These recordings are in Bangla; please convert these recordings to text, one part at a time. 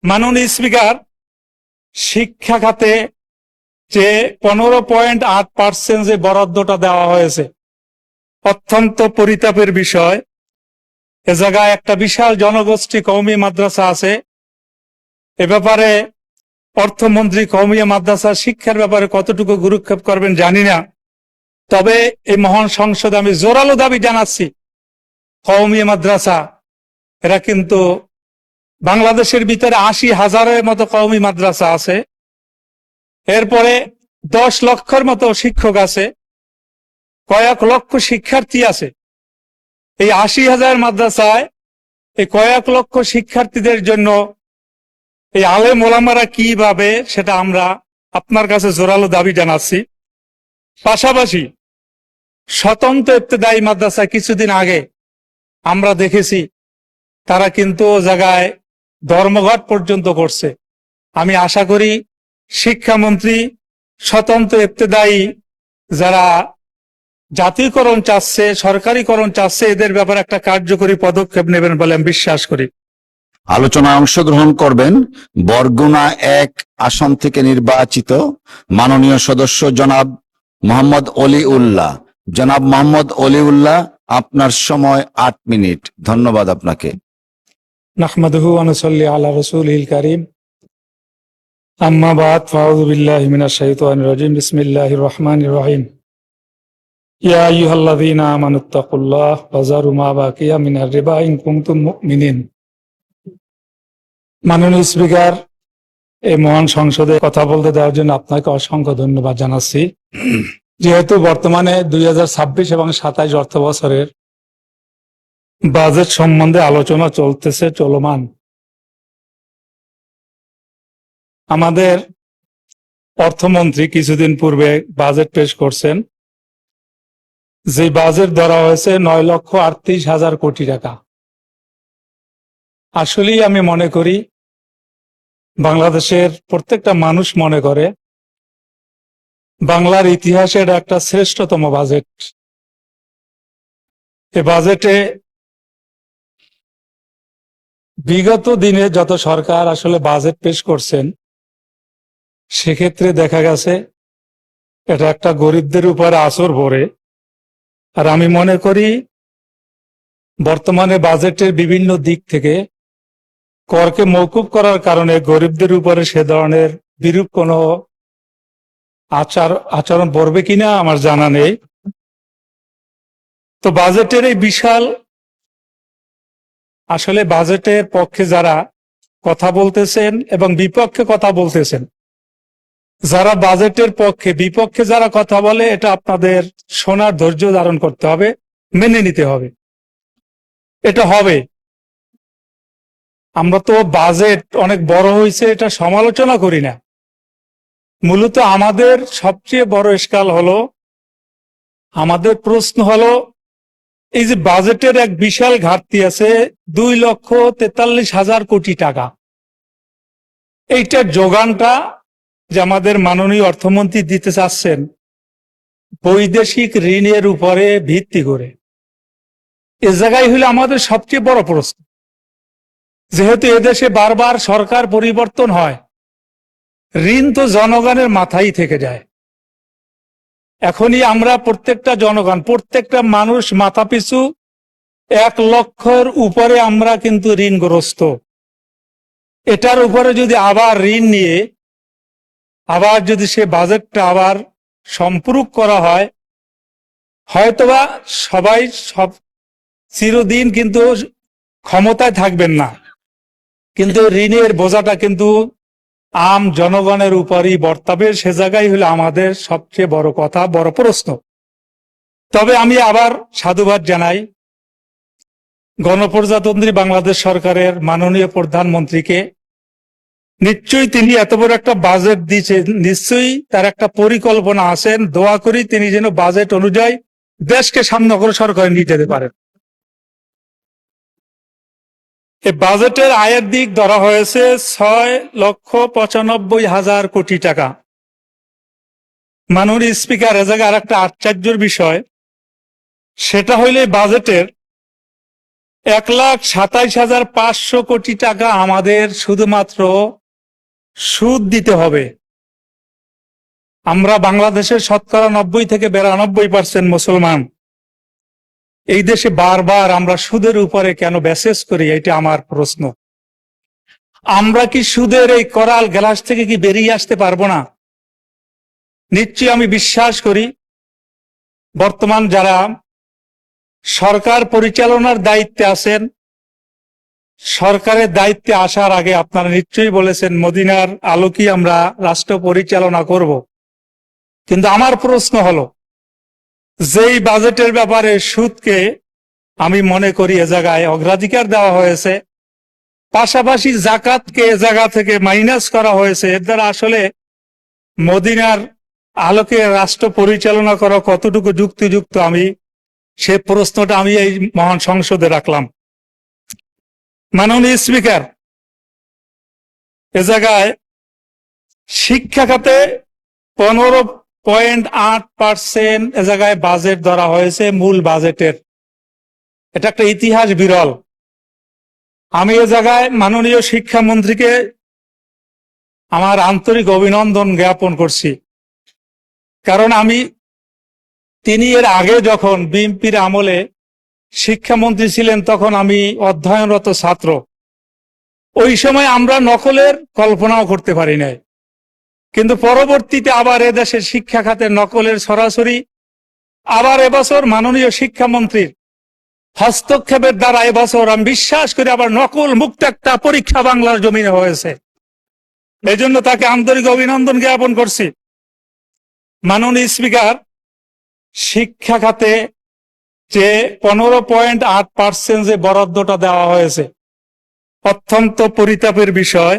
মাননীয় স্পিকার, শিক্ষা খাতে যে 15.8% যে বরাদ্দটা দেওয়া হয়েছে অত্যন্ত পরিতাপের বিষয়। এ জায়গায় একটা বিশাল জনগোষ্ঠী কওমি মাদ্রাসা আছে। এ ব্যাপারে অর্থমন্ত্রী কওমি মাদ্রাসা শিক্ষার ব্যাপারে কতটুকু গুরুক্ষেপ করবেন জানি না। তবে এই মহান সংসদে আমি জোরালো দাবি জানাচ্ছি, কওমি মাদ্রাসা এরা কিন্তু বাংলাদেশের ভিতরে 80,000-এর মতো কওমি মাদ্রাসা আছে। এরপরে 10 লক্ষের মতো শিক্ষক আছে, কয়েক লক্ষ শিক্ষার্থী আছে। এই 80,000 মাদ্রাসায় এই কয়েক লক্ষ শিক্ষার্থীদের জন্য এই আলেম ওলামারা কিভাবে, সেটা আমরা আপনার কাছে জোরালো দাবি জানাচ্ছি। পাশাপাশি স্বতন্ত্র ইবতেদায়ী মাদ্রাসা কিছুদিন আগে আমরা দেখেছি তারা কিন্তু ও জায়গায় ধর্মঘট পর্যন্ত করছে। আমি আশা করি শিক্ষামন্ত্রী স্বতন্ত্র ইবতেদায়ী যারা জাতীয়করণ চাচ্ছে, সরকারিকরণ চাচ্ছে, এদের ব্যাপারে একটা কার্যকরী পদক্ষেপ নেবেন বলে আমি বিশ্বাস করি। আলোচনায় অংশগ্রহণ করবেন বরগুনা 1 আসন থেকে নির্বাচিত মাননীয় সদস্য জনাব মোহাম্মদ অলিউল্লাহ। জনাব মোহাম্মদ অলিউল্লাহ, আপনার সময় 8 মিনিট। ধন্যবাদ আপনাকে। নাহমাদুহু ওয়া নুসাল্লি আলা রাসূলিল কারীম, আম্মা বাদ, ফাউযু বিল্লাহি মিনাশ শাইতানির রাজীম, বিসমিল্লাহির রহমানির রহিম। ইয়া আইয়ুহাল্লাযীনা আমানুত্তাকুল্লাহ ওয়া যারু মা বাকিয়া মিনার রিবা ইন কুনতুম মুমিনিন। মাননীয় স্পিকার, এই মহান সংসদে কথা বলতে দেওয়ার জন্য আপনাকে অসংখ্য ধন্যবাদ জানাচ্ছি। যেহেতু বর্তমানে 2026 এবং 27 অর্থ বছরের বাজেট সম্বন্ধে আলোচনা চলমান, আমাদের অর্থমন্ত্রী কিছুদিন পূর্বে বাজেট পেশ করছেন। যে বাজেট ধরা হয়েছে 9,38,000 কোটি টাকা। আসলেই আমি মনে করি, বাংলাদেশের প্রত্যেকটা মানুষ মনে করে, বাংলার ইতিহাসে এটা একটা শ্রেষ্ঠতম বাজেট। এ বাজেটে বিগত দিনে যত সরকার আসলে বাজেট পেশ করছেন, সেক্ষেত্রে দেখা গেছে এটা একটা গরিবদের উপরে আসর পড়ে। আর আমি মনে করি বর্তমানে বাজেটের বিভিন্ন দিক থেকে করকে মওকুফ করার কারণে গরিবদের উপরে সে ধরনের বিরূপ কোনো আচরণ পড়বে কিনা আমার জানা নেই। তো বাজেটের এই বিশাল, আসলে বাজেটের পক্ষে যারা কথা বলতেছেন এবং বিপক্ষে কথা বলতেছেন, যারা বাজেটের পক্ষে বিপক্ষে যারা কথা বলে, এটা আপনাদের শোনার ধৈর্য ধারণ করতে হবে, মেনে নিতে হবে। এটা হবে। আমরা তো বাজেট অনেক বড় হয়েছে এটা সমালোচনা করি না। মূলত আমাদের সবচেয়ে বড় ইশকাল হলো, আমাদের প্রশ্ন হলো, এই যে বাজেটের এক বিশাল ঘাটতি আছে 2,43,000 কোটি টাকা, এইটার যোগানটা যে আমাদের মাননীয় অর্থমন্ত্রী দিতে চাচ্ছেন বৈদেশিক ঋণের উপরে ভিত্তি করে, এ জায়গায় হলো আমাদের সবচেয়ে বড় প্রশ্ন। যেহেতু এদেশে বারবার সরকার পরিবর্তন হয়, ঋণ তো জনগণের মাথায় থেকে যায়। এখনই আমরা প্রত্যেকটা জনগণ, প্রত্যেকটা মানুষ মাথা পিছু 1 লক্ষের উপরে আমরা কিন্তু ঋণগ্রস্ত। এটার উপরে যদি আবার ঋণ নিয়ে আবার যদি সে বাজেটটা আবার সম্পূরক করা হয়, হয়তোবা সবাই সব চিরদিন কিন্তু ক্ষমতায় থাকবেন না, কিন্তু ঋণের বোঝাটা কিন্তু আম জনগণের উপরই বর্তাবে। সে জায়গায় হলো আমাদের সবচেয়ে বড় কথা, বড় প্রশ্ন। তবে আমি আবার সাধুবাদ জানাই গণপ্রজাতন্ত্রী বাংলাদেশ সরকারের মাননীয় প্রধানমন্ত্রীকে। নিশ্চয়ই তিনি এত বড় একটা বাজেট দিয়েছেন, নিশ্চয়ই তার একটা পরিকল্পনা আছেন। দোয়া করি তিনি যেন বাজেট অনুযায়ী দেশকে সামনে অগ্রসর করে নিয়ে যেতে পারেন। এই বাজেটের আয়ের দিক ধরা হয়েছে 6,95,000 কোটি টাকা। মাননীয় স্পিকার, এ জায়গায় আর একটা আশ্চর্যের বিষয়, সেটা হইলে বাজেটের 1,27,500 কোটি টাকা আমাদের শুধুমাত্র সুদ দিতে হবে। আমরা বাংলাদেশের শতকরা 90 থেকে 92% মুসলমান। এই দেশে বারবার আমরা সুদের উপরে কেন ব্যাসেস করি, এটা আমার প্রশ্ন। আমরা কি সুদের এই করাল গ্লাস থেকে কি বেরিয়ে আসতে পারবো না? নিশ্চয়ই আমি বিশ্বাস করি বর্তমান যারা সরকার পরিচালনার দায়িত্বে আছেন, সরকারের দায়িত্বে আসার আগে আপনারা নিশ্চয়ই বলেছেন মদিনার আলোকেই আমরা রাষ্ট্র পরিচালনা করব। কিন্তু আমার প্রশ্ন হলো, যেই বাজেটের ব্যাপারে সুদকে আমি মনে করি এ জায়গায় অগ্রাধিকার দেওয়া হয়েছে, পাশাপাশি জাকাতকে এ জায়গা থেকে মাইনাস করা হয়েছে, এর দ্বারা আসলে মদিনার আলোকে রাষ্ট্র পরিচালনা করা কতটুকু যুক্তিযুক্ত, আমি সে প্রশ্নটা আমি এই মহান সংসদে রাখলাম। মাননীয় স্পিকার, এ জায়গায় শিক্ষা খাতে 15.8% এ জায়গায় বাজেট ধরা হয়েছে মূল বাজেটের। এটা একটা ইতিহাস বিরল। আমি এ জায়গায় মাননীয় শিক্ষামন্ত্রীকে আমার আন্তরিক অভিনন্দন জ্ঞাপন করছি। কারণ তিনি এর আগে যখন বিএনপির আমলে শিক্ষামন্ত্রী ছিলেন তখন আমি অধ্যয়নরত ছাত্র। ওই সময় আমরা নকলের কল্পনাও করতে পারি নাই, কিন্তু পরবর্তীতে আবার এদেশের শিক্ষা খাতে নকলের সরাসরি আবার এবছর মাননীয় শিক্ষামন্ত্রীর হস্তক্ষেপের দ্বারা এবছর আমি বিশ্বাস করি আবার নকল মুক্ত একটা পরীক্ষা বাংলার জমিনে হয়েছে। এই জন্য তাকে আন্তরিক অভিনন্দন জ্ঞাপন করছি। মাননীয় স্পিকার, শিক্ষা খাতে যে 15.8% যে বরাদ্দটা দেওয়া হয়েছে অত্যন্ত পরিতাপের বিষয়।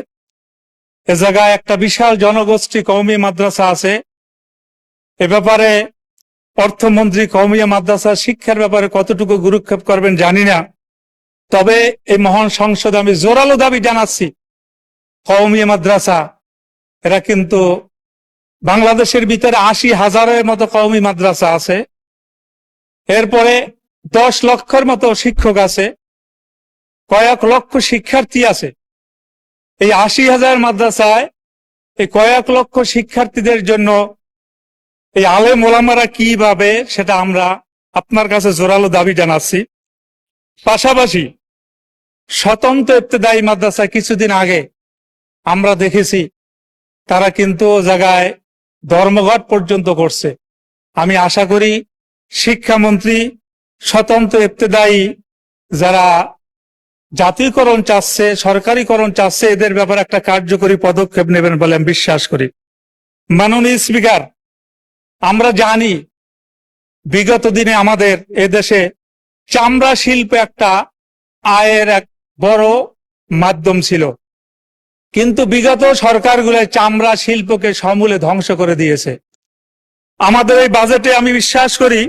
এ জায়গায় একটা বিশাল জনগোষ্ঠী কওমি মাদ্রাসা আছে। এ ব্যাপারে অর্থমন্ত্রী কওমি মাদ্রাসা শিক্ষার ব্যাপারে কতটুকু গুরুক্ষেপ করবেন জানি না, তবে এই মহান সংসদে আমি জোরালো দাবি জানাচ্ছি, কওমি মাদ্রাসা এরা কিন্তু বাংলাদেশের ভিতরে 80,000-এর মতো কওমি মাদ্রাসা আছে, এরপরে 10 লক্ষের মতো শিক্ষক আছে, কয়েক লক্ষ শিক্ষার্থী আছে। এই 80,000 মাদ্রাসায় এই কয়েক লক্ষ শিক্ষার্থীদের জন্য এই আলেম ওলামারা কিভাবে, সেটা আমরা আপনার কাছে জোরালো দাবি জানাচ্ছি। পাশাপাশি স্বতন্ত্র ইবতেদায়ী মাদ্রাসা কিছুদিন আগে আমরা দেখেছি তারা কিন্তু জায়গায় ধর্মঘট পর্যন্ত করছে। আমি আশা করি শিক্ষামন্ত্রী স্বতন্ত্র ইবতেদায়ী যারা জাতীয়করণ চাচ্ছে, সরকারিকরণ চাচ্ছে, এদের ব্যাপারে একটা কার্যকরী পদক্ষেপ নেবেন বলে আমি বিশ্বাস করি। মাননীয় স্পিকার, আমরা জানি বিগত দিনে আমাদের এদেশে চামড়া শিল্প একটা আয়ের এক বড় মাধ্যম ছিল, কিন্তু বিগত সরকারগুলো চামড়া শিল্পকে সমূলে ধ্বংস করে দিয়েছে। আমাদের এই বাজেটে আমি বিশ্বাস করি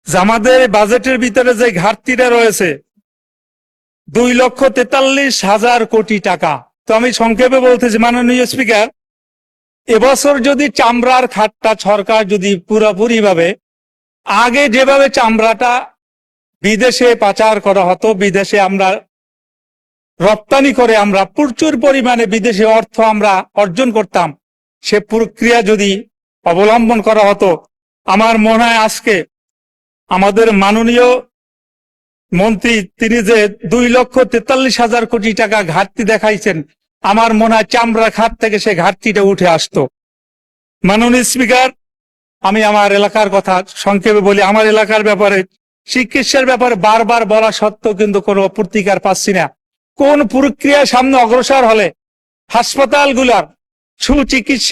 যে আমাদের বাজেটের ভিতরে যে ঘাটতিটা রয়েছে 2,43,000 কোটি টাকা। তো আমি সংক্ষেপে বলতেছি মাননীয় স্পিকার, এবছর যদি চামড়ার খাতটা সরকার যদি পুরোপুরি ভাবে আগে যেভাবে চামড়াটা বিদেশে পাচার করা হতো, বিদেশে আমরা রপ্তানি করে আমরা প্রচুর পরিমাণে বিদেশি অর্থ আমরা অর্জন করতাম, সে প্রক্রিয়া যদি অবলম্বন করা হতো, আমার মনে হয় আজকে আমাদের মাননীয় মন্ত্রী তিনি যে 2,43,000 কোটি টাকা ঘাটতি দেখাইছেন, আমার মনে হয় চামড়া খাত থেকে সে ঘাটতিটা উঠে আসতো। মাননীয় স্পিকার, আমি আমার এলাকার কথা সংক্ষেপে বলি। আমার এলাকার ব্যাপারে চিকিৎসার ব্যাপারে বারবার বলা সত্ত্বেও কিন্তু কোনো প্রতিকার পাচ্ছি না। কোন প্রক্রিয়া সামনে অগ্রসর হলে হাসপাতালগুলার সুচিকিৎসা